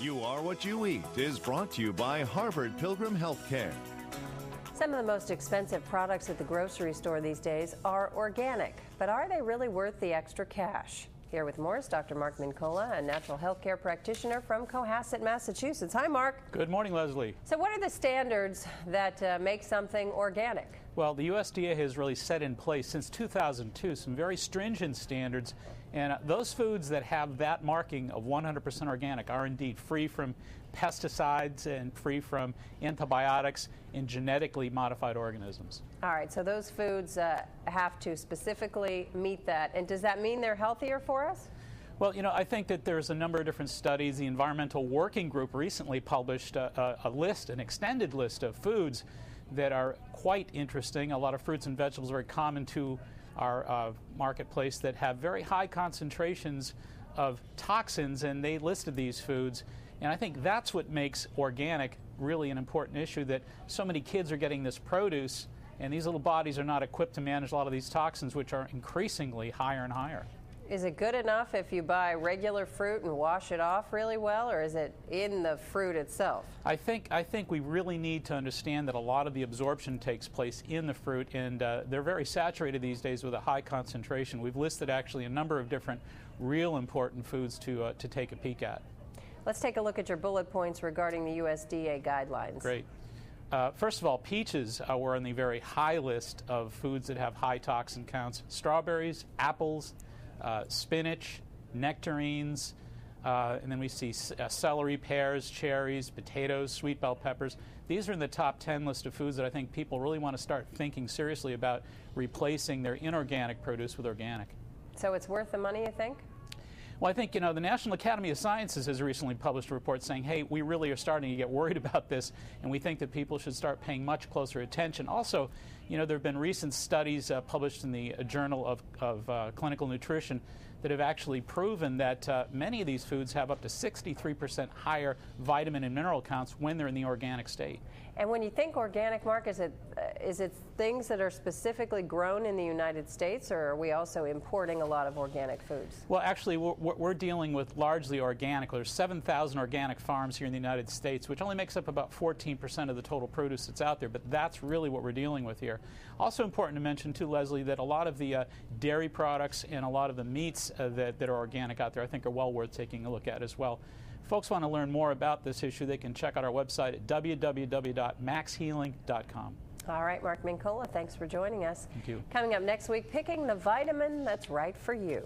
You Are What You Eat is brought to you by Harvard Pilgrim Healthcare. Some of the most expensive products at the grocery store these days are organic, but are they really worth the extra cash? Here with more is Dr. Mark Mincolla, a natural health care practitioner from Cohasset, Massachusetts. Hi, Mark. Good morning, Leslie. So what are the standards that make something organic? Well, the USDA has really set in place since 2002 some very stringent standards, and those foods that have that marking of 100% organic are indeed free from pesticides and free from antibiotics and genetically modified organisms. All right, so those foods have to specifically meet that. And does that mean they're healthier for us? Well, you know, I think that there's a number of different studies. The Environmental Working Group recently published a list, an extended list of foods that are quite interesting. A lot of fruits and vegetables are very common to our marketplace that have very high concentrations of toxins, and they listed these foods. And I think that's what makes organic really an important issue, that so many kids are getting this produce, and these little bodies are not equipped to manage a lot of these toxins, which are increasingly higher and higher. Is it good enough if you buy regular fruit and wash it off really well, or is it in the fruit itself? I think we really need to understand that a lot of the absorption takes place in the fruit, and they're very saturated these days with a high concentration. We've listed actually a number of different real important foods to take a peek at. Let's take a look at your bullet points regarding the USDA guidelines. Great. First of all, peaches were on the very high list of foods that have high toxin counts. Strawberries, apples, spinach, nectarines, and then we see celery, pears, cherries, potatoes, sweet bell peppers. These are in the top 10 list of foods that I think people really want to start thinking seriously about replacing their inorganic produce with organic. So it's worth the money, you think? Well, I think, you know, the National Academy of Sciences has recently published a report saying, hey, we really are starting to get worried about this, and we think that people should start paying much closer attention. Also, you know, there have been recent studies published in the Journal of Clinical Nutrition that have actually proven that many of these foods have up to 63% higher vitamin and mineral counts when they're in the organic state. And when you think organic, Mark, is it things that are specifically grown in the United States, or are we also importing a lot of organic foods? Well, actually, we're dealing with largely organic. There's 7,000 organic farms here in the United States, which only makes up about 14% of the total produce that's out there, but that's really what we're dealing with here. Also important to mention, too, Leslie, that a lot of the dairy products and a lot of the meats that are organic out there, I think, are well worth taking a look at as well. If folks want to learn more about this issue, they can check out our website at www.maxhealing.com. All right, Mark Mincolla, thanks for joining us. Thank you. Coming up next week, picking the vitamin that's right for you.